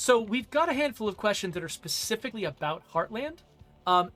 So we've got a handful of questions that are specifically about Heartland.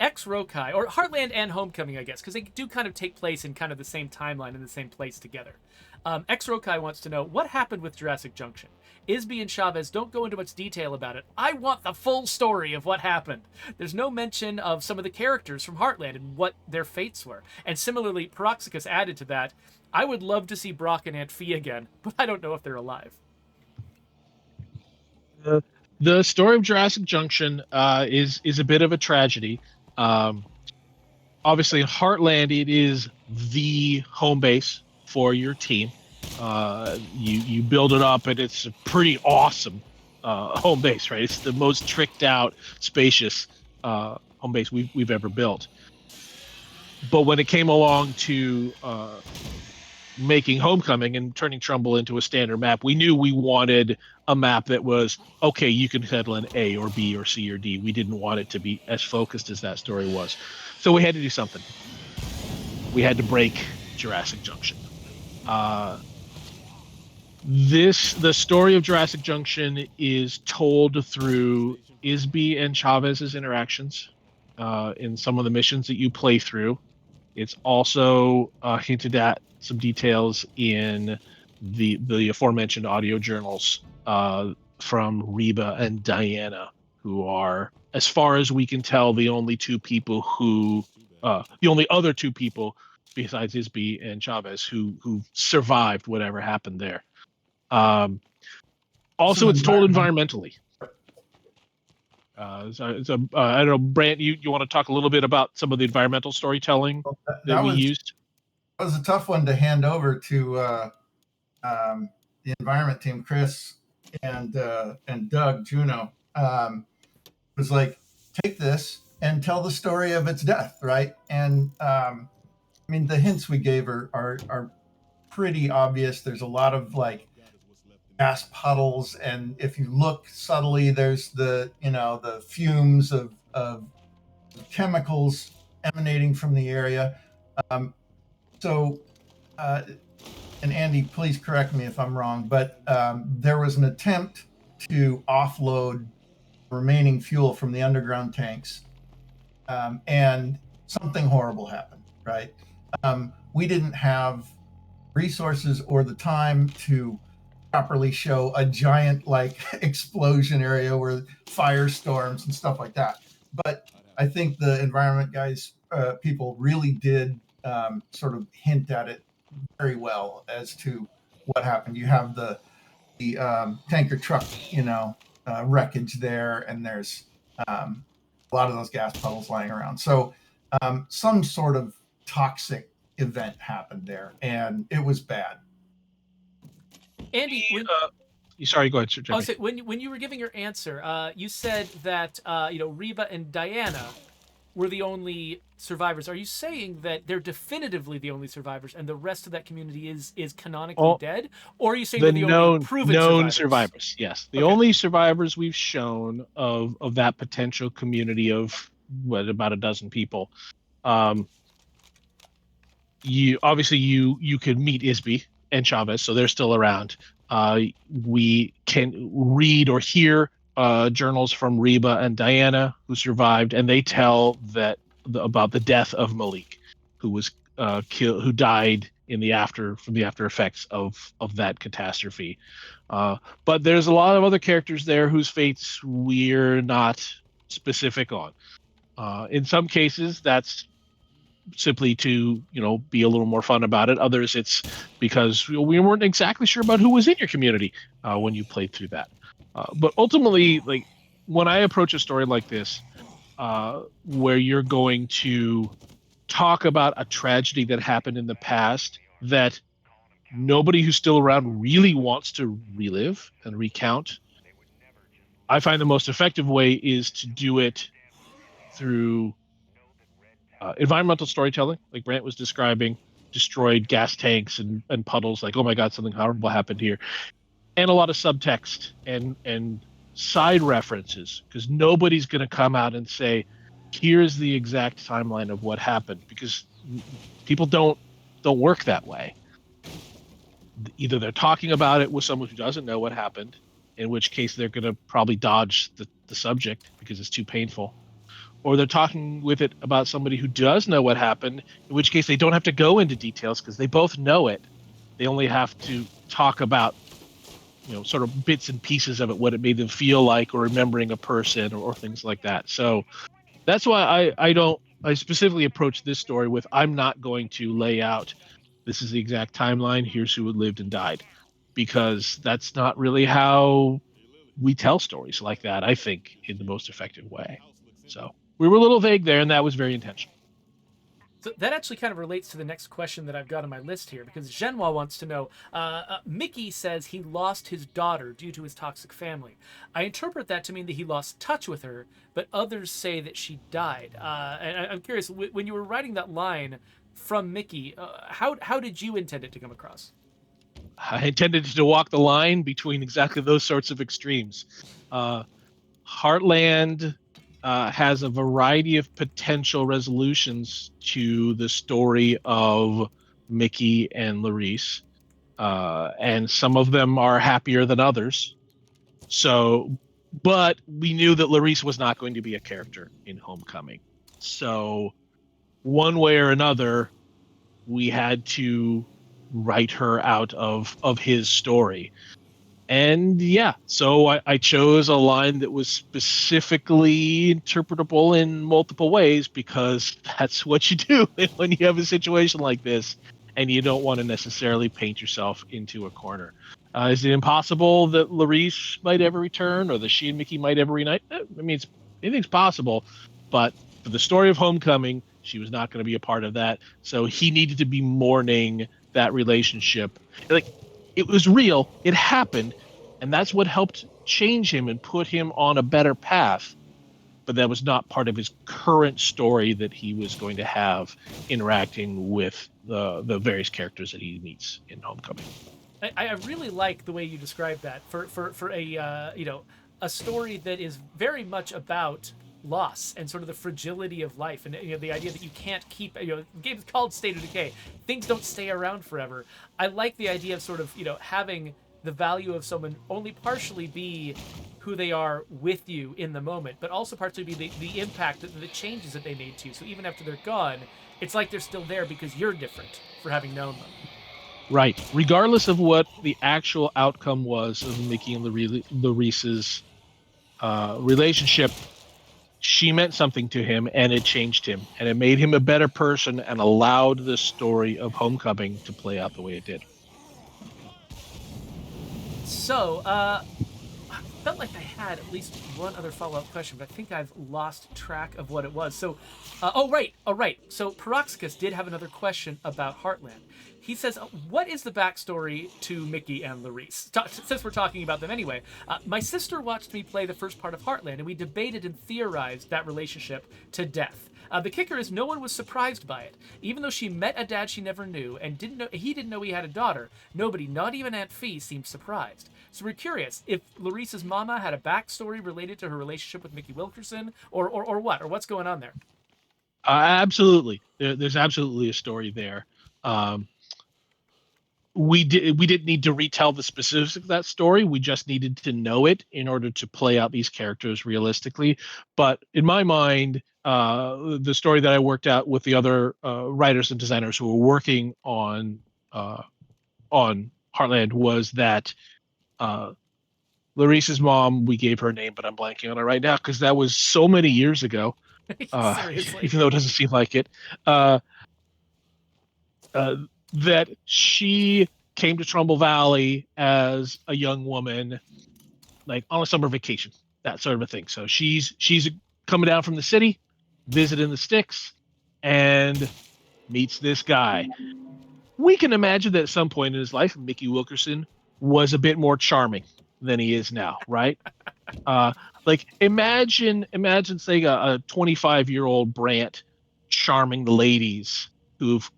Ex Rokai, or Heartland and Homecoming, I guess, because they do kind of take place in kind of the same timeline in the same place together. Ex Rokai wants to know what happened with Jurassic Junction. Isby and Chavez don't go into much detail about it. I want the full story of what happened. There's no mention of some of the characters from Heartland and what their fates were. And similarly, Peroxicus added to that, I would love to see Brock and Aunt Fee again, but I don't know if they're alive. The story of Jurassic Junction is a bit of a tragedy. Um, Obviously, Heartland, it is the home base for your team. You build it up, and it's a pretty awesome home base, right? It's the most tricked out, spacious home base we've ever built. But when it came along to making Homecoming and turning Trumbull into a standard map, we knew we wanted a map that was, okay, you can settle in A or B or C or D. We didn't want it to be as focused as that story was. So we had to do something. We had to break Jurassic Junction. The story of Jurassic Junction is told through Isby and Chavez's interactions in some of the missions that you play through. It's also hinted at some details in the aforementioned audio journals from Reba and Diana, who are, as far as we can tell, the only other two people besides Isby and Chavez who survived whatever happened there. Also, it's told environmentally. I don't know, Brant, you want to talk a little bit about some of the environmental storytelling that we used? That was a tough one to hand over to the environment team, Chris and Doug Juno. Was like, take this and tell the story of its death, right? And I mean, the hints we gave are pretty obvious. There's a lot of like gas puddles, and if you look subtly, there's the fumes of chemicals emanating from the area. And Andy, please correct me if I'm wrong, but there was an attempt to offload remaining fuel from the underground tanks, and something horrible happened, right? We didn't have resources or the time to properly show a giant like explosion area where firestorms and stuff like that. But I think the environment guys, people really did sort of hint at it very well as to what happened. You have the tanker truck, wreckage there, and there's a lot of those gas puddles lying around. So some sort of toxic event happened there, and it was bad. Andy, sorry, go ahead, Sir Jimmy. I was saying, when you were giving your answer, you said that Reba and Diana were the only survivors. Are you saying that they're definitively the only survivors, and the rest of that community is canonically dead, or are you saying they're the only proven known survivors? Yes, the only survivors we've shown of that potential community of about a dozen people. You could meet Isby and Chavez, so they're still around. We can read or hear journals from Reba and Diana, who survived, and they tell about the death of Malik, who was who died from the after effects of that catastrophe. But there's a lot of other characters there whose fates we're not specific on. In some cases, that's simply to be a little more fun about it. Others, it's because we weren't exactly sure about who was in your community when you played through that. But ultimately, like when I approach a story like this, where you're going to talk about a tragedy that happened in the past that nobody who's still around really wants to relive and recount, I find the most effective way is to do it through environmental storytelling, like Brant was describing, destroyed gas tanks and puddles, like, oh my God, something horrible happened here. And a lot of subtext and side references, because nobody's going to come out and say, here's the exact timeline of what happened, because people don't work that way. Either they're talking about it with someone who doesn't know what happened, in which case they're going to probably dodge the subject because it's too painful. Or they're talking with it about somebody who does know what happened, in which case they don't have to go into details because they both know it. They only have to talk about, sort of bits and pieces of it, what it made them feel like, or remembering a person, or things like that. So that's why I specifically approach this story with, I'm not going to lay out, this is the exact timeline, here's who had lived and died, because that's not really how we tell stories like that, I think, in the most effective way. So we were a little vague there, and that was very intentional. So that actually kind of relates to the next question that I've got on my list here, because Genoa wants to know. Mickey says he lost his daughter due to his toxic family. I interpret that to mean that he lost touch with her, but others say that she died. And I'm curious, when you were writing that line from Mickey, how did you intend it to come across? I intended to walk the line between exactly those sorts of extremes. Heartland has a variety of potential resolutions to the story of Mickey and Larice, and some of them are happier than others. So, but we knew that Larice was not going to be a character in Homecoming. So, one way or another, we had to write her out of his story. And yeah, so I chose a line that was specifically interpretable in multiple ways, because that's what you do when you have a situation like this and you don't want to necessarily paint yourself into a corner. Is it impossible that Larice might ever return, or that she and Mickey might ever reunite? I mean, anything's possible, but for the story of Homecoming, she was not going to be a part of that. So he needed to be mourning that relationship. Like, it was real, it happened, and that's what helped change him and put him on a better path. But that was not part of his current story that he was going to have interacting with the various characters that he meets in Homecoming. I really like the way you described that for a a story that is very much about loss and sort of the fragility of life, and the idea that you can't keep, the game's called State of Decay, things don't stay around forever. I like the idea of sort of having the value of someone only partially be who they are with you in the moment, but also partially be the impact, the changes that they made to you. So even after they're gone, it's like they're still there because you're different for having known them. Right. Regardless of what the actual outcome was of Mickey and Larice's relationship, she meant something to him, and it changed him, and it made him a better person, and allowed the story of Homecoming to play out the way it did. So, I felt like I had at least one other follow-up question, but I think I've lost track of what it was. So, oh right. So Peroxicus did have another question about Heartland. He says, what is the backstory to Mickey and Larice? Since we're talking about them anyway, my sister watched me play the first part of Heartland, and we debated and theorized that relationship to death. The kicker is no one was surprised by it. Even though she met a dad she never knew and he didn't know he had a daughter, nobody, not even Aunt Fee, seemed surprised. So we're curious if Larice's mama had a backstory related to her relationship with Mickey Wilkerson, or what, or what's going on there. Absolutely, there's absolutely a story there. We didn't need to retell the specifics of that story. We just needed to know it in order to play out these characters realistically. But in my mind, the story that I worked out with the other writers and designers who were working on Heartland was that Larice's mom, we gave her a name, but I'm blanking on it right now because that was so many years ago. Even though it doesn't seem like it. That she came to Trumbull Valley as a young woman, like on a summer vacation, that sort of a thing. So she's coming down from the city, visiting the sticks, and meets this guy. We can imagine that at some point in his life, Mickey Wilkerson was a bit more charming than he is now, right? Like imagine say a 25-year-old Brant charming the ladies who've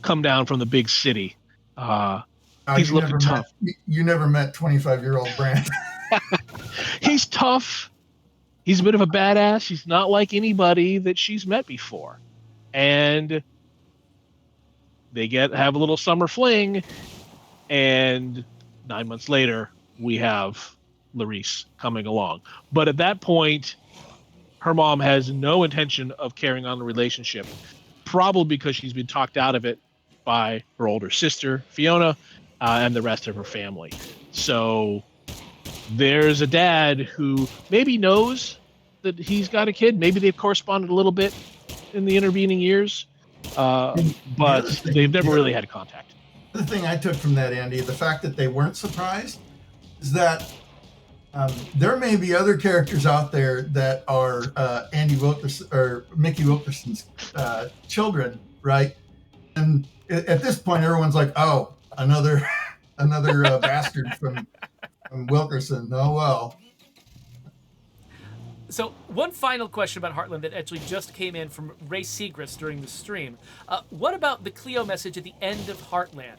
come down from the big city. He's looking tough. You never met 25-year-old Brant. He's tough. He's a bit of a badass. He's not like anybody that she's met before. And they have a little summer fling, and 9 months later, we have Larice coming along. But at that point, her mom has no intention of carrying on the relationship, probably because she's been talked out of it by her older sister, Fiona, and the rest of her family. So there's a dad who maybe knows that he's got a kid. Maybe they've corresponded a little bit in the intervening years, but they've never really had contact. The thing I took from that, Andy, the fact that they weren't surprised, is that there may be other characters out there that are Andy Wilkerson or Mickey Wilkerson's children, right? And at this point, everyone's like, "Oh, another bastard from Wilkerson." Oh well. So one final question about Heartland that actually just came in from Ray Segrist during the stream. What about the Cleo message at the end of Heartland?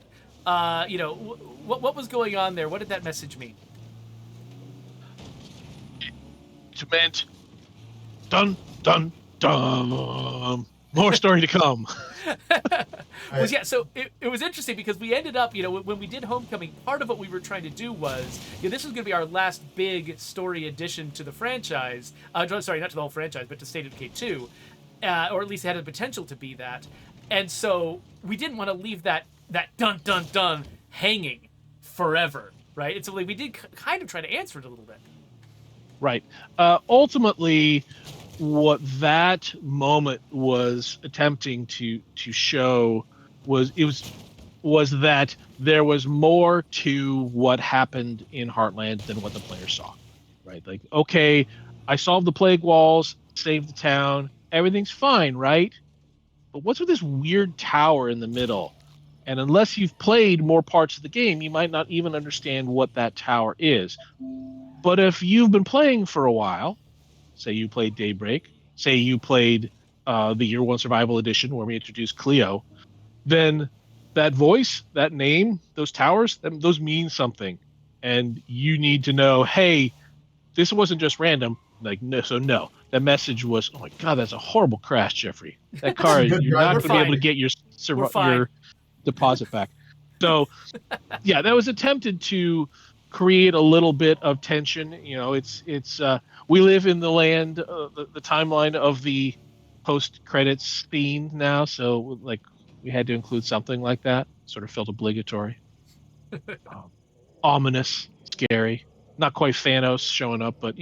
What was going on there? What did that message mean? It meant dun dun dun. More story to come. So it was interesting because we ended up, when we did Homecoming, part of what we were trying to do was, this was going to be our last big story addition to the franchise. Sorry, not to the whole franchise, but to State of Decay 2, or at least it had the potential to be that. And so we didn't want to leave that dun dun dun hanging forever, right? And so we did kind of try to answer it a little bit. Right. Ultimately, what that moment was attempting to show was that there was more to what happened in Heartland than what the player saw. Right? Like, okay, I solved the plague walls, saved the town, everything's fine, right? But what's with this weird tower in the middle? And unless you've played more parts of the game, you might not even understand what that tower is. But if you've been playing for a while, say you played Daybreak, say you played the Year One Survival Edition where we introduced Cleo, then that voice, that name, those towers, those mean something. And you need to know, hey, this wasn't just random. Like, no, that message was, oh my God, that's a horrible crash, Geoffrey. That car, you're not going to be able to get your deposit back. So, yeah, that was attempted to create a little bit of tension. It's we live in the land, the timeline of the post-credits scene now, so like we had to include something like that. Sort of felt obligatory. Ominous, scary. Not quite Thanos showing up, but